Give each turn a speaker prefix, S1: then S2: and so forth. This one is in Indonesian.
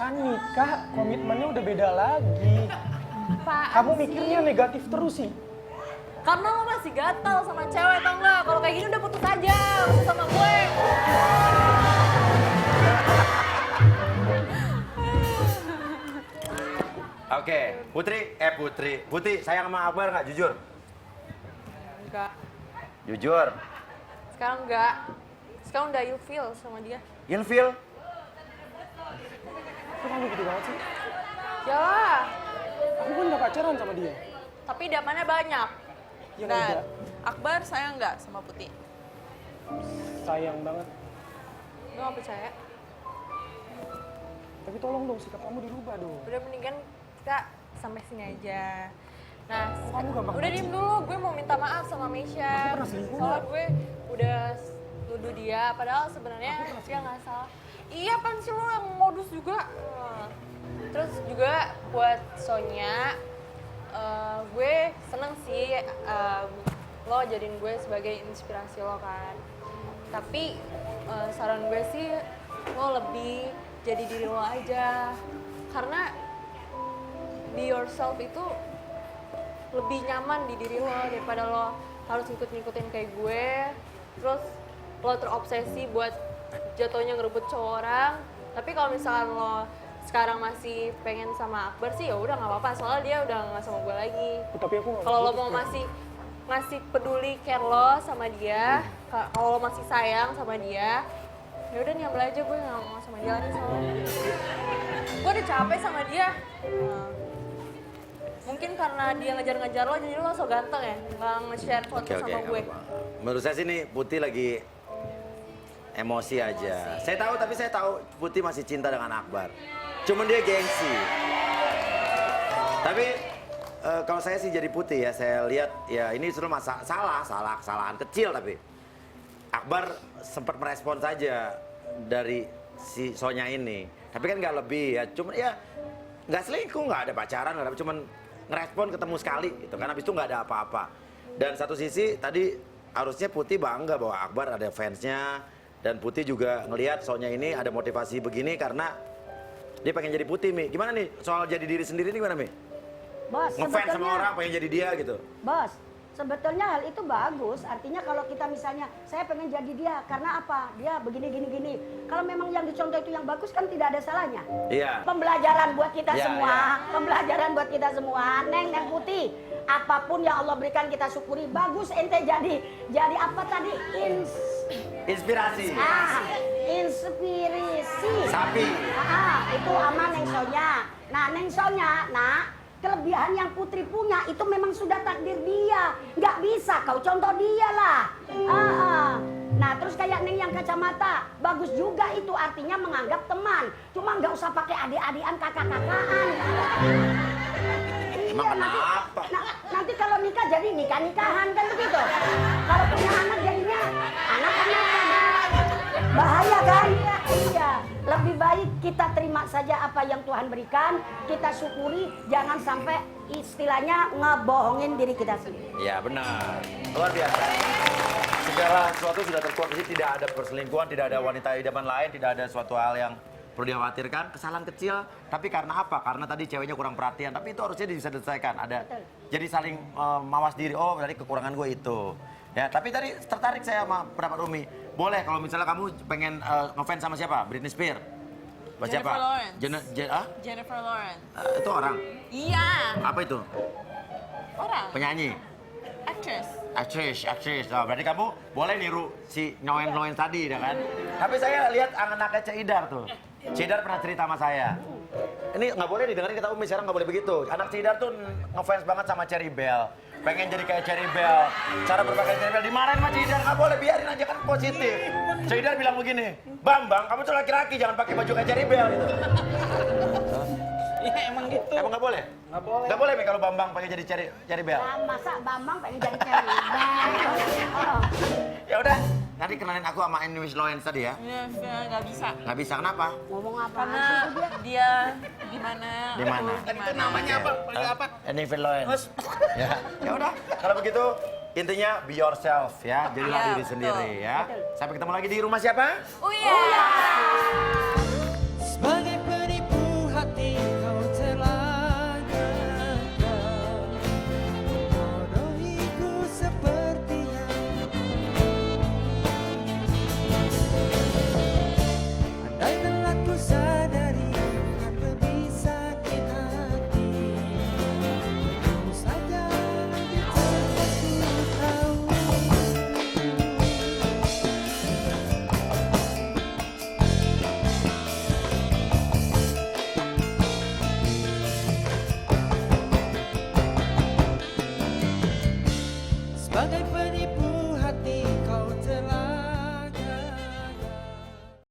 S1: Kan nikah, komitmennya udah beda lagi.
S2: Apaan
S1: Kamu
S2: sih?
S1: mikirnya negatif terus sih.
S2: Karena lo masih gatal sama cewek tau nggak? Kalau kayak gini udah putus aja, putus sama gue.
S3: Oke, Putri, sayang sama Akbar nggak? Jujur.
S2: Enggak.
S3: Jujur.
S2: Sekarang enggak. Sekarang udah ilfeel sama dia.
S3: Ilfil.
S1: Kok kamu gitu banget sih?
S2: Yalah.
S1: Aku kan gak pacaran sama dia.
S2: Tapi dapannya banyak.
S1: Ya
S4: Dan
S1: udah,
S4: Akbar sayang nggak sama Putih?
S1: sayang banget.
S2: Gue gak percaya.
S1: Tapi tolong dong sikap kamu dirubah dong.
S2: Udah mendingan kita sampai sini aja. Nah,
S1: Kamu gampang
S2: udah
S1: banget
S2: diem
S1: sih.
S2: dulu. Gue mau minta maaf sama Meisha.
S1: Aku pernah selingkuh
S2: Soalnya
S1: nggak?
S2: gue udah nuduh dia, padahal sebenarnya dia nggak salah. Iya kan sih lo yang modus juga. Terus juga buat Sonya, gue seneng sih lo jadiin gue sebagai inspirasi lo kan. Tapi saran gue sih lo lebih jadi diri lo aja. Karena be yourself itu lebih nyaman di diri lo daripada lo harus ngikut-ngikutin kayak gue. Terus lo terobsesi buat jatuhnya ngerebut cowok orang. Tapi kalau misalkan lo sekarang masih pengen sama Akbar sih ya udah nggak apa-apa, soalnya dia udah nggak sama gue lagi.
S1: Tapi aku gak
S2: Kalau lo
S1: putus,
S2: mau
S1: Beb.
S2: masih ngasih peduli care lo sama dia, kalau lo masih sayang sama dia, ya udah nih ambil aja, gue nggak mau sama dia lagi soalnya. Gue udah capek sama dia. Mungkin karena dia ngejar-ngejar lo, jadi lo so ganteng ya, nggak nge-share foto sama
S3: nggak
S2: gue.
S3: apa-apa. Menurut saya sih nih Putih lagi emosi aja. Saya tahu Putih masih cinta dengan Akbar. Cuman dia gengsi. Tapi kalau saya sih jadi Putih ya, saya lihat ya ini sudah kesalahan kecil tapi Akbar sempat merespon saja dari si Sonya ini. Tapi kan nggak lebih ya, cuman ya nggak selingkuh, nggak ada pacaran, nggak ada, cuman ngerespon ketemu sekali gitu kan, habis itu nggak ada apa-apa. Dan satu sisi tadi harusnya Putih bangga bahwa Akbar ada fansnya, dan Putih juga ngelihat Sonya ini ada motivasi begini karena dia pengen jadi Putih, Mi. Gimana nih soal jadi diri sendiri nih, gimana, Mi?
S5: Bos,
S3: Ngefans sama orang pengen jadi dia gitu.
S5: Bos, sebetulnya hal itu bagus. Artinya kalau kita misalnya, saya pengen jadi dia, karena apa? Dia begini, gini, gini. Kalau memang yang dicontoh itu yang bagus kan tidak ada salahnya.
S3: Iya.
S5: Pembelajaran buat kita
S3: Iya,
S5: semua.
S3: iya.
S5: Pembelajaran buat kita semua. Neng Putih, apapun yang Allah berikan kita syukuri. Bagus ente jadi apa tadi?
S3: Inspirasi.
S5: Inspirasi.
S3: Sapi.
S5: Itu aman Neng Sonya. Nah Neng Sonya, kelebihan yang Putri punya itu memang sudah takdir dia. Nggak bisa kau contoh dia lah. Nah terus kayak Neng yang kacamata, bagus juga itu, artinya menganggap teman. Cuma nggak usah pakai adik-adikan, kakak-kakaan.
S3: Emang kenapa?
S5: Nanti kalau nikah jadi nikah-nikahan kan begitu. Kalau punya anak jadinya anak-anakan. Bahaya kan? Iya. Lebih baik kita terima saja apa yang Tuhan berikan, kita syukuri, jangan sampai istilahnya ngebohongin diri kita sendiri.
S3: Ya benar, luar biasa. Segala sesuatu sudah terkuat, tidak ada perselingkuhan, tidak ada wanita idaman lain, tidak ada suatu hal yang perlu dikhawatirkan. Kesalahan kecil, tapi karena apa? Karena tadi ceweknya kurang perhatian, tapi itu harusnya bisa diselesaikan. Ada, jadi saling mawas diri. Oh, dari kekurangan gue itu. Ya, tapi tadi tertarik saya sama pendapat Umi. Boleh kalau misalnya kamu pengen ngefans sama siapa? Britney Spears?
S4: Jennifer Lawrence.
S3: Jennifer
S4: Jennifer Lawrence.
S3: Itu orang?
S4: Iya,
S3: Apa itu?
S4: orang.
S3: Penyanyi?
S4: Actress.
S3: Aktris. Oh, berarti kamu boleh niru si Noen tadi, ya kan? Tapi saya lihat anaknya Cidar tuh. Cidar pernah cerita sama saya. Ini nggak boleh didengarin kata Umi, sekarang nggak boleh begitu. Anak Cidar tuh ngefans banget sama Cherry Bell. Pengen jadi kayak Cherry Bell. Cara berpakaian Cherry Bell dimarahin sama Cidar, nggak boleh, biarin aja kan positif. Cidar bilang begini, Bambang, kamu tuh laki-laki, jangan pakai baju kayak Cherry Bell gitu.
S1: Iya emang gitu.
S3: Emang nggak boleh?
S1: Nggak boleh.
S3: Nggak boleh, Mi, kalau Bambang pakai jadi Cherry Bell.
S5: Masa Bambang pengen jadi cerita?
S3: Ya udah, nanti kenalin aku sama English Lawrence tadi ya.
S4: Nggak bisa.
S3: Nggak bisa, kenapa?
S5: Ngomong apa
S4: Karena
S5: sih dia?
S4: dia gimana?
S3: Di mana?
S1: Itu namanya apa? Panggil apa?
S3: English Lawrence. Ya udah, kalau begitu intinya be yourself ya, jadilah
S4: Iya,
S3: diri
S4: betul.
S3: sendiri ya. Sampai ketemu lagi di rumah siapa?
S4: Oh iya.